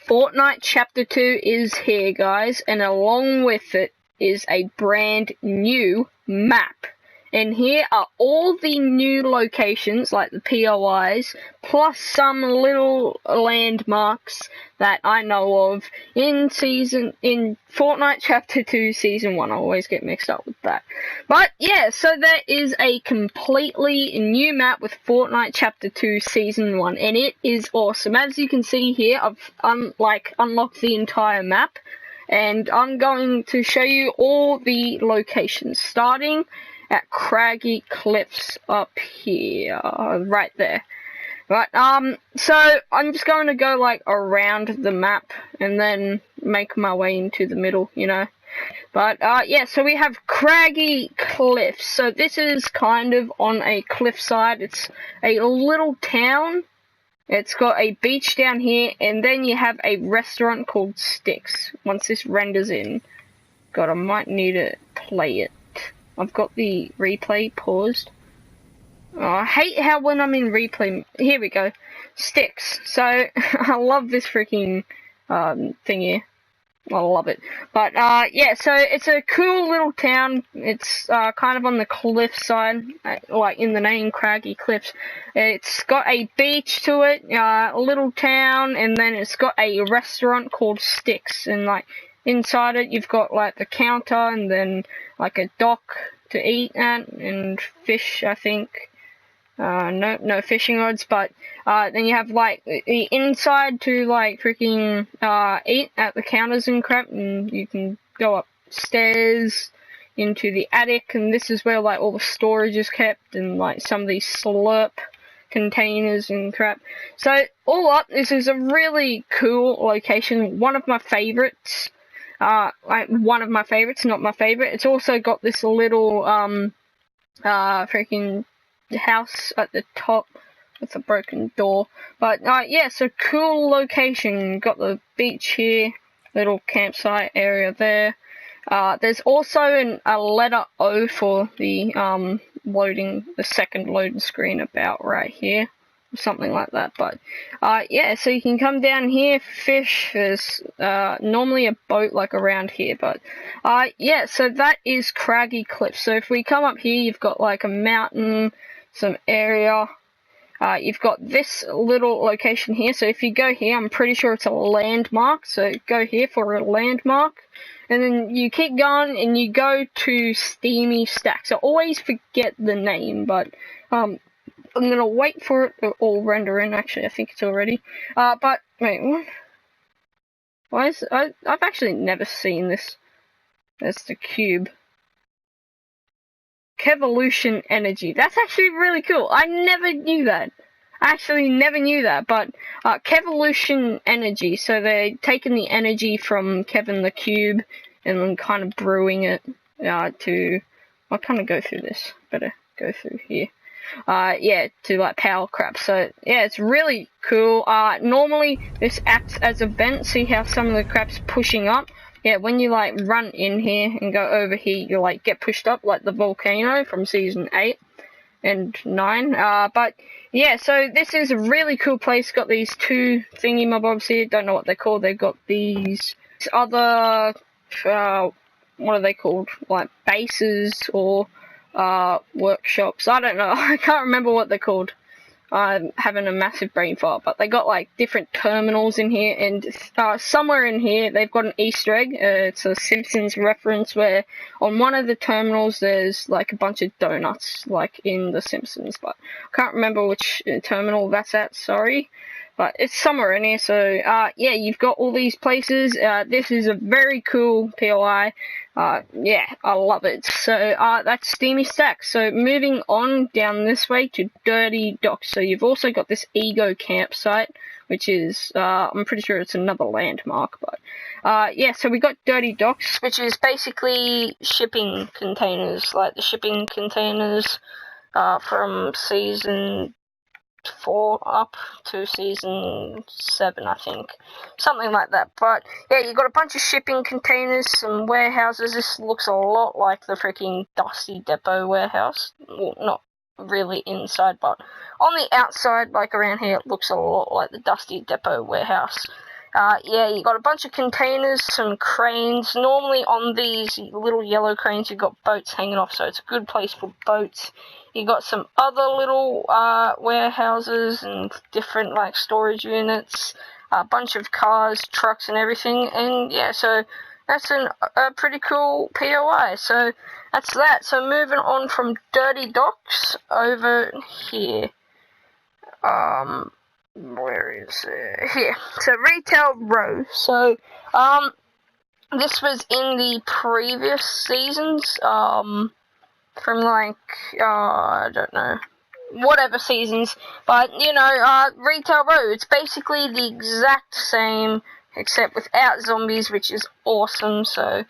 Fortnite Chapter 2 is here, guys, and along with it is a brand new map. And here are all the new locations, like the POIs, plus some little landmarks that I know of in Fortnite Chapter 2 Season 1. I always get mixed up with that. But yeah, so there is a completely new map with Fortnite Chapter 2 Season 1, and it is awesome. As you can see here, I've unlocked the entire map, and I'm going to show you all the locations, starting at Craggy Cliffs up here, right there. Right, so I'm just going to go like around the map and then make my way into the middle, you know. But yeah, so we have Craggy Cliffs. So this is kind of on a cliffside. It's a little town. It's got a beach down here, and then you have a restaurant called Sticks. Once this renders in, God, I might need to play it. I've got the replay paused. Oh, I hate how when I'm in replay... Here we go. Sticks. So, I love this freaking thing here. I love it. But, yeah, so it's a cool little town. It's kind of on the cliffside, like in the name, Craggy Cliffs. It's got a beach to it, a little town, and then it's got a restaurant called Sticks. And, like, inside it, you've got, like, the counter and then, like, a dock to eat at and fish, I think. No fishing rods, but then you have, like, the inside to, like, freaking eat at the counters and crap, and you can go upstairs into the attic, and this is where, like, all the storage is kept, and, like, some of these slurp containers and crap. So, all up, this is a really cool location, one of my favorites. Like one of my favorites, not my favorite. It's also got this little freaking house at the top with a broken door. But yeah, so cool location. Got the beach here, little campsite area there. There's also a letter O for the the second loading screen about right here. Something like that, but yeah, so you can come down here, fish. There's normally a boat like around here, but yeah, so that is Craggy Cliffs. So if we come up here, you've got like a mountain, some area. You've got this little location here, so if you go here, I'm pretty sure it's a landmark, so go here for a landmark, and then you keep going and you go to Steamy Stacks. I always forget the name, but I'm gonna wait for it to all render in. Actually, I think it's already. But wait, what? Why is I've actually never seen this. That's the cube. Kevolution Energy. That's actually really cool. I never knew that. I actually never knew that. But Kevolution Energy. So they're taking the energy from Kevin the Cube and then kind of brewing it to. I'll kind of go through this. Better go through here. Yeah, to like power crap. So yeah, it's really cool. Normally this acts as a vent. See how some of the crap's pushing up? Yeah, when you like run in here and go over here, you like get pushed up like the volcano from season 8 and 9. But yeah, so this is a really cool place. Got these two thingy mobs here. Don't know what they're called. They've got these other what are they called? Like bases or workshops. I don't know. I can't remember what they're called. I'm having a massive brain fart, but they got like different terminals in here, and somewhere in here they've got an Easter egg. It's a Simpsons reference where on one of the terminals there's like a bunch of donuts, like in the Simpsons, but I can't remember which terminal that's at. Sorry. But it's somewhere in here, so yeah, you've got all these places. This is a very cool POI. Yeah, I love it. So that's Steamy Stacks. So moving on down this way to Dirty Docks. So you've also got this Ego campsite, which is I'm pretty sure it's another landmark. But yeah, so we got Dirty Docks, which is basically shipping containers, like the shipping containers from season 4 up to season 7, I think, something like that. But yeah, you got a bunch of shipping containers, some warehouses. This looks a lot like the freaking Dusty Depot warehouse. Well, not really inside, but on the outside, like around here, it looks a lot like the Dusty Depot warehouse. Yeah, you got a bunch of containers, some cranes. Normally on these little yellow cranes, you've got boats hanging off, so it's a good place for boats. You got some other little warehouses and different like storage units, a bunch of cars, trucks, and everything. And yeah, so that's a pretty cool POI. So that's that. So moving on from Dirty Docks over here. Where is it? Here. So Retail Row. So this was in the previous seasons. From like I don't know, whatever seasons. But you know, Retail Row. It's basically the exact same, except without zombies, which is awesome. So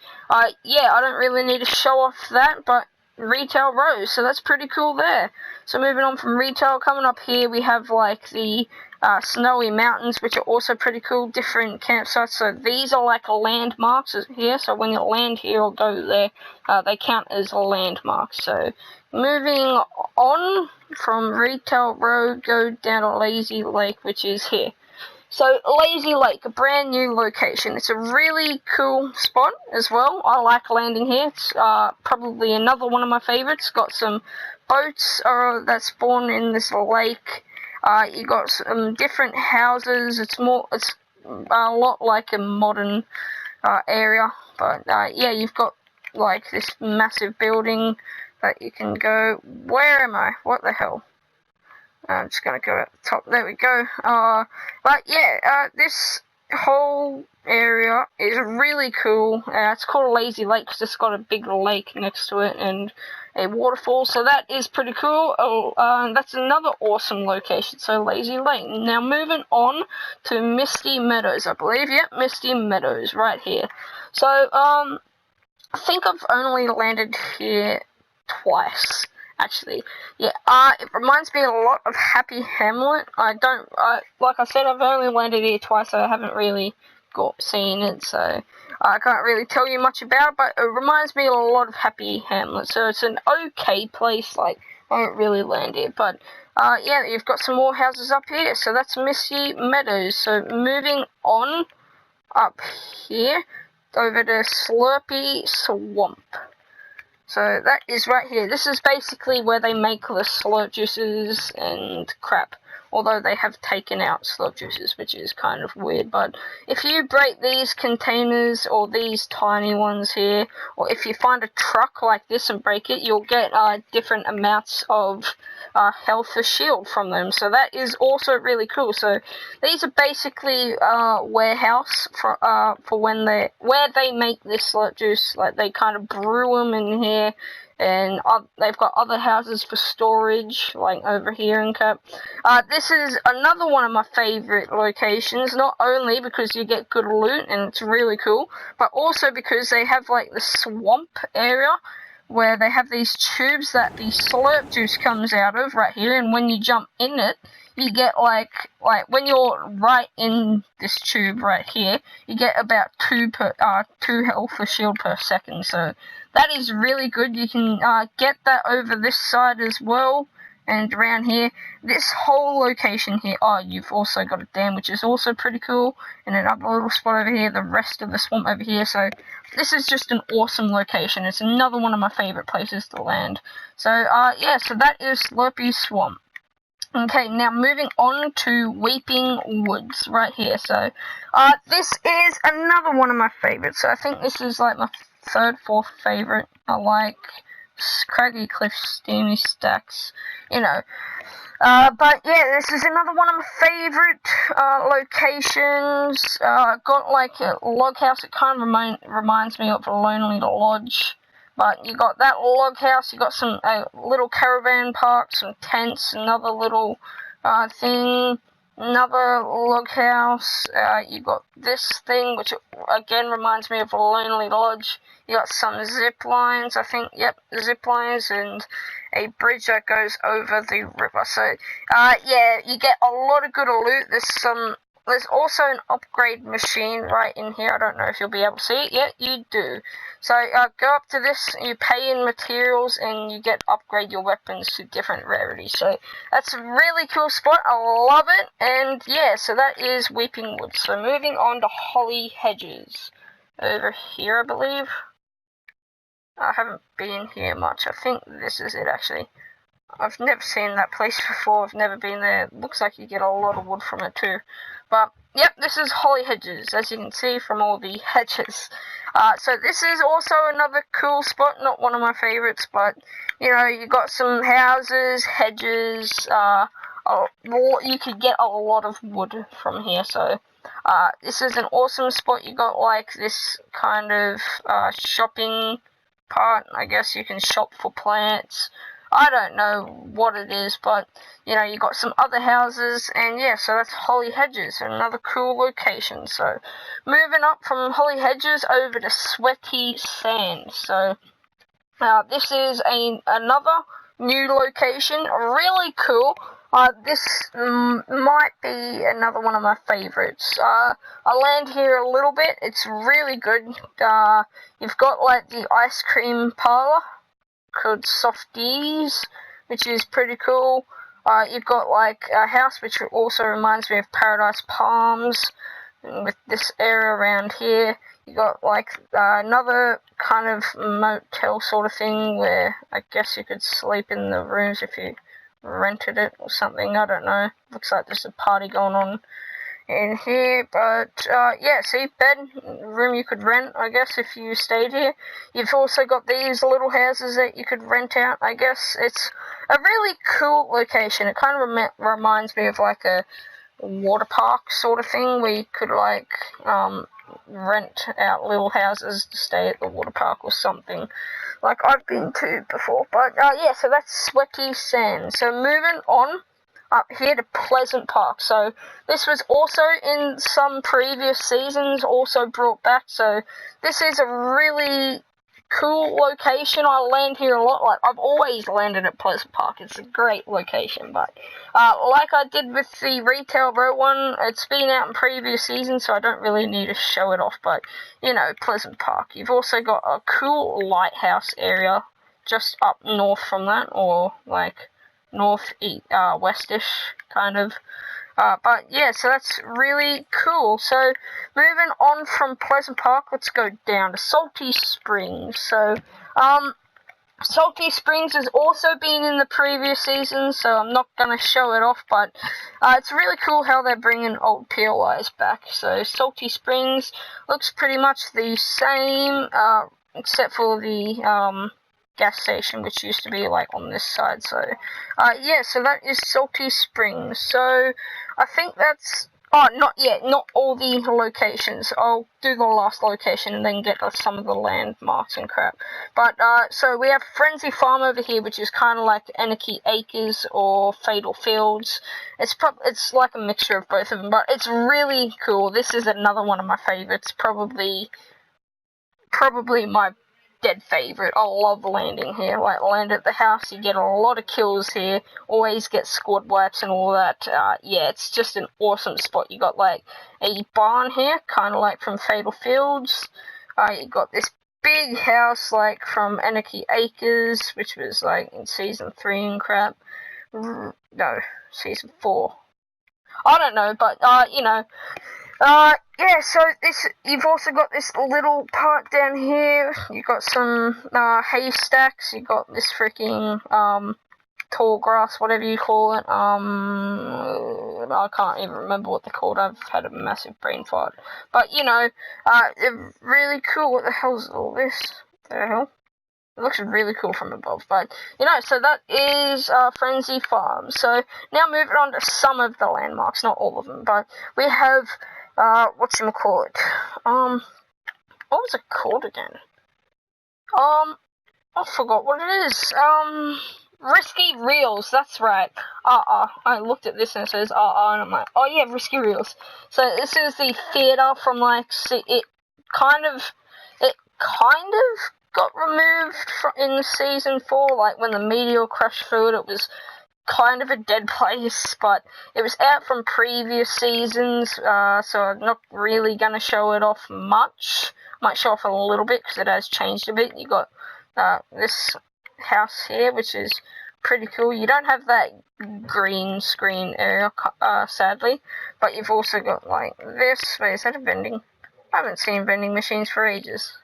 yeah, I don't really need to show off that, but Retail Row, so that's pretty cool there. So moving on from retail, coming up here we have like the snowy mountains, which are also pretty cool, different campsites. So these are like landmarks here, so when you land here or go there, they count as landmarks. So moving on from Retail Row, go down to Lazy Lake, which is here. So, Lazy Lake, a brand new location. It's a really cool spot as well. I like landing here. It's probably another one of my favorites. Got some boats that spawn in this lake. You got some different houses. It's a lot like a modern area. But, yeah, you've got like this massive building that you can go. Where am I? What the hell? I'm just going to go at the top. There we go. But yeah, this whole area is really cool. It's called Lazy Lake because it's got a big lake next to it and a waterfall. So that is pretty cool. That's another awesome location. So Lazy Lake. Now moving on to Misty Meadows, I believe. Yep, Misty Meadows right here. So I think I've only landed here twice. Actually, yeah, it reminds me a lot of Happy Hamlet. Like I said, I've only landed here twice, so I haven't really seen it, so I can't really tell you much about it, but it reminds me a lot of Happy Hamlet, so it's an okay place. Like, I don't really land here, but, yeah, you've got some more houses up here, so that's Misty Meadows. So moving on up here, over to Slurpy Swamp. So that is right here. This is basically where they make the slurp juices and crap. Although they have taken out slurp juices, which is kind of weird. But if you break these containers or these tiny ones here, or if you find a truck like this and break it, you'll get different amounts of health or shield from them. So that is also really cool. So these are basically warehouse for where they make this slurp juice. Like they kind of brew them in here. And they've got other houses for storage, like over here in Cap. This is another one of my favorite locations, not only because you get good loot and it's really cool, but also because they have like the swamp area where they have these tubes that the slurp juice comes out of right here, and when you jump in it, you get like when you're right in this tube right here, you get about 2 health or shield per second. So that is really good. You can get that over this side as well, and around here. This whole location here. Oh, you've also got a dam, which is also pretty cool, and another little spot over here. The rest of the swamp over here. So this is just an awesome location. It's another one of my favorite places to land. So yeah. So that is Slurpy Swamp. Okay, now moving on to Weeping Woods right here. So, this is another one of my favorites. So I think this is like my third, fourth favorite. I like Craggy Cliffs, Steamy Stacks, you know. But yeah, this is another one of my favorite locations. Got like a log house. It kind of reminds me of a Lonely Lodge. But you got that log house, you got some little caravan park, some tents, another little thing, another log house. You got this thing, which again reminds me of a Lonely Lodge. You got some zip lines, I think, yep, zip lines, and a bridge that goes over the river. So, yeah, you get a lot of good loot. There's some there's also an upgrade machine right in here. I don't know if you'll be able to see it yet. You do. So go up to this, you pay in materials, and you get upgrade your weapons to different rarities. So that's a really cool spot. I love it. And yeah, so that is Weeping Wood. So moving on to Holly Hedges. Over here, I believe. I haven't been here much. I think this is it, actually. I've never seen that place before. I've never been there. It looks like you get a lot of wood from it too. But, yep, this is Holly Hedges, as you can see from all the hedges. So this is also another cool spot. Not one of my favorites, but, you know, you got some houses, hedges. You could get a lot of wood from here. So, this is an awesome spot. You got, like, this kind of shopping part. I guess you can shop for plants. I don't know what it is, but, you know, you got some other houses, and yeah, so that's Holly Hedges, another cool location. So, moving up from Holly Hedges over to Sweaty Sand. So, this is another new location, really cool. This might be another one of my favorites. I land here a little bit. It's really good. You've got, like, the ice cream parlor called Softies, which is pretty cool. You've got, like, a house which also reminds me of Paradise Palms, with this area around here. You got, like, another kind of motel sort of thing where I guess you could sleep in the rooms if you rented it or something. I don't know. Looks like there's a party going on in here, but yeah, see, bed, room you could rent, I guess, if you stayed here. You've also got these little houses that you could rent out, I guess. It's a really cool location. It kind of reminds me of, like, a water park sort of thing, where you could, like, rent out little houses to stay at the water park or something, like I've been to before. But yeah, so that's Sweaty Sand. So moving on up here to Pleasant Park. So this was also in some previous seasons also brought back. So this is a really cool location. I land here a lot. Like, I've always landed at Pleasant Park. It's a great location. But like I did with the Retail Row one, it's been out in previous seasons, so I don't really need to show it off. But, you know, Pleasant Park. You've also got a cool lighthouse area just up north from that, or like westish kind of. But yeah, so that's really cool. So moving on from Pleasant Park, let's go down to Salty Springs. So Salty Springs has also been in the previous season, so I'm not going to show it off, but it's really cool how they're bringing old POIs back. So Salty Springs looks pretty much the same, except for the gas station, which used to be, like, on this side. So yeah, so that is Salty Springs. So I think that's not yet, not all the locations. I'll do the last location and then get some of the landmarks and crap. But so we have Frenzy Farm over here, which is kind of like Anarchy Acres or Fatal Fields. It's like a mixture of both of them, but it's really cool. This is another one of my favorites, probably my dead favorite. I love landing here. Like, land at the house, you get a lot of kills here, always get squad wipes and all that. Yeah, it's just an awesome spot. You got, like, a barn here, kind of like from Fatal Fields. You got this big house, like, from Anarchy Acres, which was, like, in Season 3 and crap. No, Season 4. I don't know, but, you know, yeah, so you've also got this little part down here. You got some, haystacks. You got this freaking, tall grass, whatever you call it. I can't even remember what they're called. I've had a massive brain fart. But, you know, they're really cool. What the hell is all this? What the hell? It looks really cool from above, but, you know, so that is Frenzy Farm. So, now moving on to some of the landmarks, not all of them, but we have, whatchamacallit, what was it called again? I forgot what it is, Risky Reels, that's right. I looked at this and it says and I'm like, oh yeah, Risky Reels. So, this is the theater from, like, it kind of got removed in Season 4, like, when the meteor crashed through it. It was kind of a dead place, but it was out from previous seasons, so I'm not really going to show it off much. Might show off a little bit because it has changed a bit. You got this house here, which is pretty cool. You don't have that green screen area, sadly, but you've also got like this. Wait, is that a vending? I haven't seen vending machines for ages.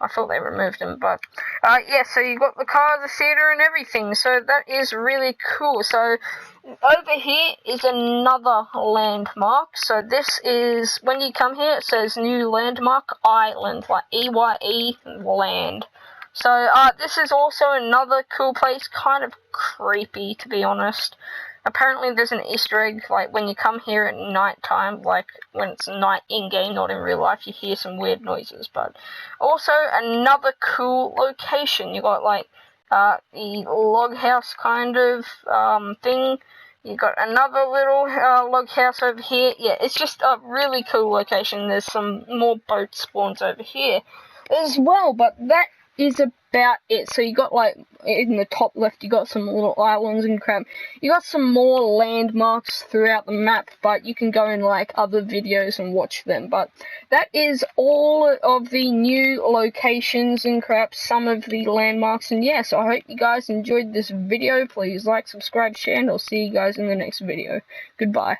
I thought they removed them, but yeah, so you got the car, the theater, and everything, so that is really cool. So over here is another landmark. So this is, when you come here, it says new landmark island, like EYE land. So this is also another cool place, kind of creepy to be honest. Apparently there's an Easter egg, like when you come here at night time, like when it's night in-game, not in real life, you hear some weird noises. But also another cool location. You got like the log house kind of thing. You got another little log house over here. Yeah, it's just a really cool location. There's some more boat spawns over here as well, but that is about it. So you got like in the top left, you got some little islands and crap. You got some more landmarks throughout the map, but you can go in like other videos and watch them. But that is all of the new locations and crap, some of the landmarks, and yeah, so I hope you guys enjoyed this video. Please like, subscribe, share, and I'll see you guys in the next video. Goodbye.